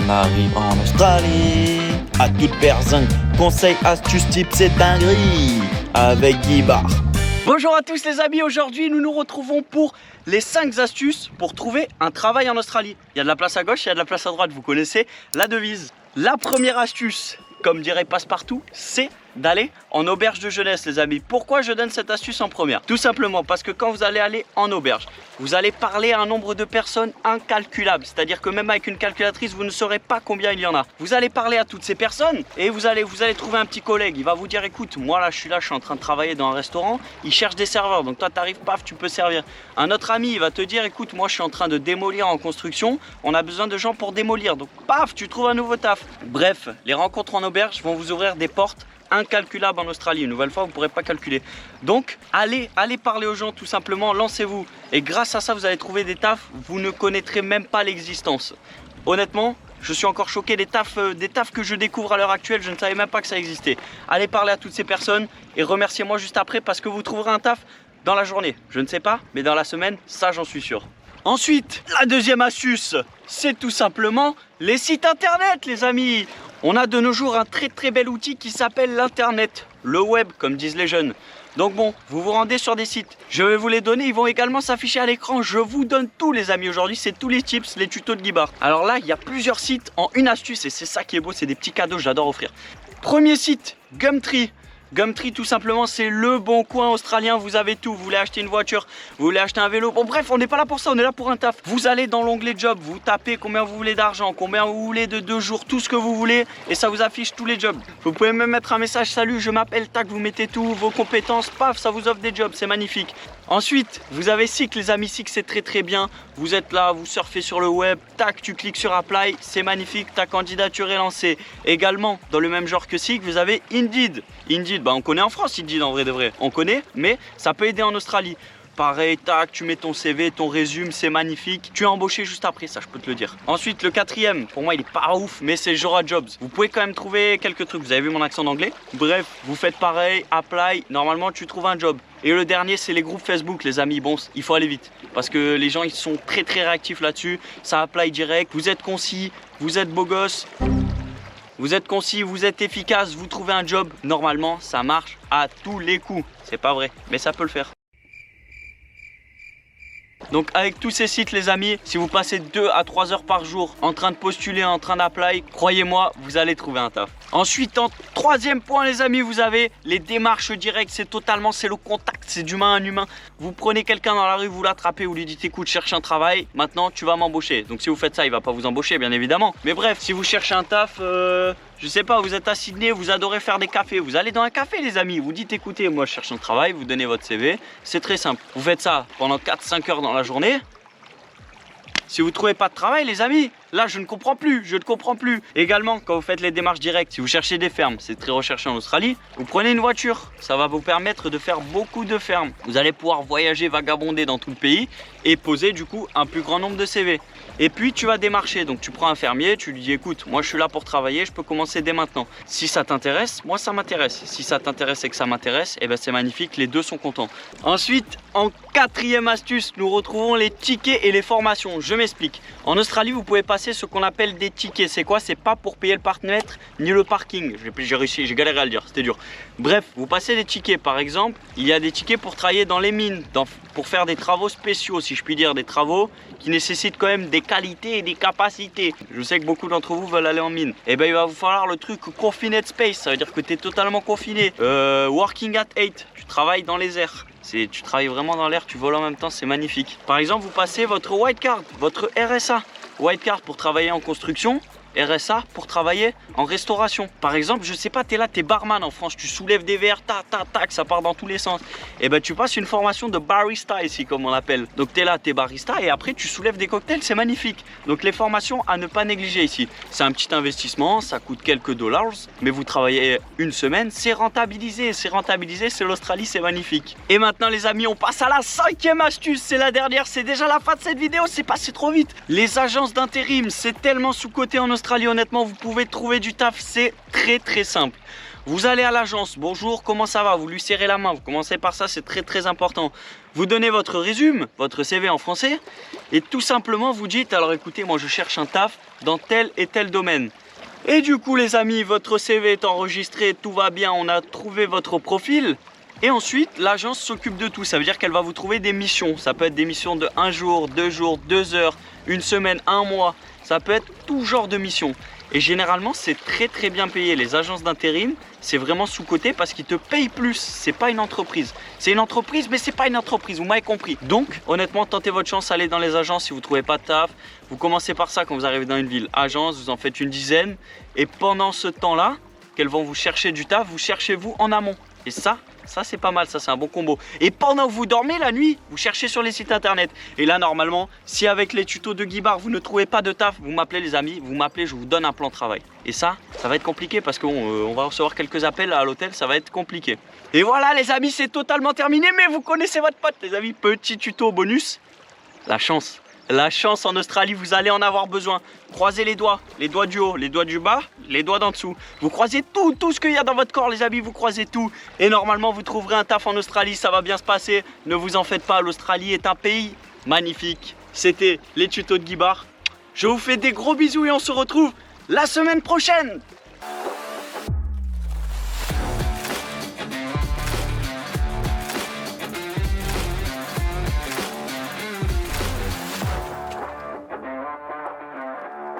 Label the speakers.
Speaker 1: on arrive en Australie. À toute berzingue, conseils, astuces, tips, c'est dinguerie. Avec Guy Bar.
Speaker 2: Bonjour à tous les amis, aujourd'hui nous nous retrouvons pour les 5 astuces pour trouver un travail en Australie. Il y a de la place à gauche, il y a de la place à droite, vous connaissez la devise. La première astuce, comme dirait Passepartout, c'est d'aller en auberge de jeunesse les amis. Pourquoi je donne cette astuce en première? Tout simplement parce que quand vous allez aller en auberge, vous allez parler à un nombre de personnes incalculable. C'est-à-dire que même avec une calculatrice, vous ne saurez pas combien il y en a. Vous allez parler à toutes ces personnes et vous allez trouver un petit collègue. Il va vous dire, écoute, moi là je suis en train de travailler dans un restaurant, il cherche des serveurs. Donc toi tu arrives, paf, tu peux servir. Un autre ami, il va te dire, écoute, moi je suis en train de démolir en construction, on a besoin de gens pour démolir. Donc paf, tu trouves un nouveau taf. Bref, les rencontres en auberge vont vous ouvrir des portes incalculable en Australie. Une nouvelle fois, vous ne pourrez pas calculer. Donc, allez parler aux gens tout simplement, lancez-vous. Et grâce à ça, vous allez trouver des tafs, vous ne connaîtrez même pas l'existence. Honnêtement, je suis encore choqué des tafs que je découvre à l'heure actuelle, je ne savais même pas que ça existait. Allez parler à toutes ces personnes et remerciez-moi juste après parce que vous trouverez un taf dans la journée. Je ne sais pas, mais dans la semaine, ça j'en suis sûr. Ensuite, la deuxième astuce, c'est tout simplement les sites internet les amis. On a de nos jours un très bel outil qui s'appelle l'internet, le web comme disent les jeunes. Donc bon, vous vous rendez sur des sites, je vais vous les donner, ils vont également s'afficher à l'écran. Je vous donne tous les amis aujourd'hui, c'est tous les tips, les tutos de Guy Bar. Alors là, il y a plusieurs sites en une astuce et c'est ça qui est beau, c'est des petits cadeaux, j'adore offrir. Premier site, Gumtree. Gumtree tout simplement c'est le bon coin australien, vous avez tout, vous voulez acheter une voiture, vous voulez acheter un vélo, bon bref on n'est pas là pour ça, on est là pour un taf. Vous allez dans l'onglet job, vous tapez combien vous voulez d'argent, combien vous voulez de 2 jours, tout ce que vous voulez et ça vous affiche tous les jobs. Vous pouvez même mettre un message salut je m'appelle, tac, vous mettez tout, vos compétences, paf, ça vous offre des jobs, c'est magnifique. Ensuite, vous avez Seek les amis, Seek c'est très bien. Vous êtes là, vous surfez sur le web, tac, tu cliques sur Apply, c'est magnifique, ta candidature est lancée. Également, dans le même genre que Seek, vous avez Indeed. Indeed, on connaît en France Indeed en vrai de vrai, on connaît, mais ça peut aider en Australie. Pareil, tac, tu mets ton CV, ton résumé, c'est magnifique. Tu es embauché juste après, ça je peux te le dire. Ensuite, le quatrième, pour moi il est pas ouf, mais c'est Jora Jobs. Vous pouvez quand même trouver quelques trucs, vous avez vu mon accent d'anglais. Bref, vous faites pareil, apply, normalement tu trouves un job. Et le dernier, c'est les groupes Facebook, les amis. Bon, il faut aller vite parce que les gens ils sont très réactifs là-dessus. Ça apply direct, vous êtes concis, vous êtes beau gosse. Vous êtes concis, vous êtes efficace, vous trouvez un job. Normalement, ça marche à tous les coups. C'est pas vrai, mais ça peut le faire. Donc avec tous ces sites les amis, si vous passez 2 à 3 heures par jour en train de postuler, en train d'apply, croyez-moi, vous allez trouver un taf. Ensuite, en troisième point les amis, vous avez les démarches directes, c'est le contact, c'est d'humain à humain. Vous prenez quelqu'un dans la rue, vous l'attrapez, vous lui dites écoute, cherche un travail, maintenant tu vas m'embaucher. Donc si vous faites ça, il va pas vous embaucher bien évidemment. Mais bref, si vous cherchez un taf, je sais pas, vous êtes à Sydney, vous adorez faire des cafés, vous allez dans un café les amis, vous dites écoutez, moi je cherche un travail, vous donnez votre CV, c'est très simple. Vous faites ça pendant 4-5 heures dans la journée. Si vous ne trouvez pas de travail les amis, là je ne comprends plus, Également quand vous faites les démarches directes, si vous cherchez des fermes, c'est très recherché en Australie, vous prenez une voiture, ça va vous permettre de faire beaucoup de fermes. Vous allez pouvoir voyager, vagabonder dans tout le pays et poser du coup un plus grand nombre de CV. Et puis tu vas démarcher, donc tu prends un fermier, tu lui dis écoute, moi je suis là pour travailler, je peux commencer dès maintenant. Si ça t'intéresse, moi ça m'intéresse. Si ça t'intéresse et que ça m'intéresse, et ben c'est magnifique, les deux sont contents. Ensuite, en quatrième astuce, nous retrouvons les tickets et les formations. Je m'explique. En Australie, vous pouvez passer ce qu'on appelle des tickets. C'est quoi? C'est pas pour payer le parc-mètre ni le parking. J'ai galéré à le dire, c'était dur. Bref, vous passez des tickets. Par exemple, il y a des tickets pour travailler dans les mines, pour faire des travaux spéciaux, si je puis dire, des travaux qui nécessitent quand même des qualités et des capacités. Je sais que beaucoup d'entre vous veulent aller en mine. Et ben il va vous falloir le truc confined space, ça veut dire que tu es totalement confiné. Working at 8, tu travailles dans les airs. Tu travailles vraiment dans l'air, tu voles en même temps, c'est magnifique. Par exemple, vous passez votre white card, votre RSA. White card pour travailler en construction, RSA pour travailler en restauration. Par exemple, je sais pas, tu es là, tu es barman en France, tu soulèves des verres, tac, ça part dans tous les sens. Et ben tu passes une formation de barista ici, comme on l'appelle. Donc tu es là, tu es barista et après tu soulèves des cocktails, c'est magnifique. Donc les formations à ne pas négliger ici. C'est un petit investissement, ça coûte quelques dollars, mais vous travaillez une semaine, c'est rentabilisé, c'est l'Australie, c'est magnifique. Et maintenant les amis, on passe à la cinquième astuce, c'est la dernière, c'est déjà la fin de cette vidéo, c'est passé trop vite. Les agences d'intérim, c'est tellement sous-coté en Australie. Australie, honnêtement, vous pouvez trouver du taf, c'est très simple. Vous allez à l'agence, bonjour, comment ça va? Vous lui serrez la main, vous commencez par ça, c'est très important. Vous donnez votre résumé, votre CV en français, et tout simplement vous dites, alors écoutez, moi je cherche un taf dans tel et tel domaine. Et du coup les amis, votre CV est enregistré, tout va bien, on a trouvé votre profil. Et ensuite, l'agence s'occupe de tout. Ça veut dire qu'elle va vous trouver des missions. Ça peut être des missions de 1 jour, 2 jours, 2 heures, 1 semaine, 1 mois. Ça peut être tout genre de missions. Et généralement, c'est très bien payé. Les agences d'intérim, c'est vraiment sous-coté parce qu'ils te payent plus. C'est pas une entreprise. C'est une entreprise, mais c'est pas une entreprise. Vous m'avez compris. Donc, honnêtement, tentez votre chance. Allez dans les agences si vous trouvez pas de taf. Vous commencez par ça quand vous arrivez dans une ville. Agence, vous en faites une dizaine. Et pendant ce temps-là, qu'elles vont vous chercher du taf, vous cherchez vous en amont. Et ça c'est pas mal, ça c'est un bon combo. Et pendant que vous dormez la nuit, vous cherchez sur les sites internet. Et là normalement, si avec les tutos de Guy Bar, vous ne trouvez pas de taf, vous m'appelez les amis, vous m'appelez, je vous donne un plan de travail. Et ça va être compliqué parce qu'on va recevoir quelques appels à l'hôtel, ça va être compliqué. Et voilà les amis, c'est totalement terminé, mais vous connaissez votre pote les amis. Petit tuto bonus, la chance. La chance en Australie, vous allez en avoir besoin. Croisez les doigts du haut, les doigts du bas, les doigts d'en dessous. Vous croisez tout ce qu'il y a dans votre corps les amis, vous croisez tout. Et normalement, vous trouverez un taf en Australie, ça va bien se passer. Ne vous en faites pas, l'Australie est un pays magnifique. C'était les tutos de Guy Bar. Je vous fais des gros bisous et on se retrouve la semaine prochaine.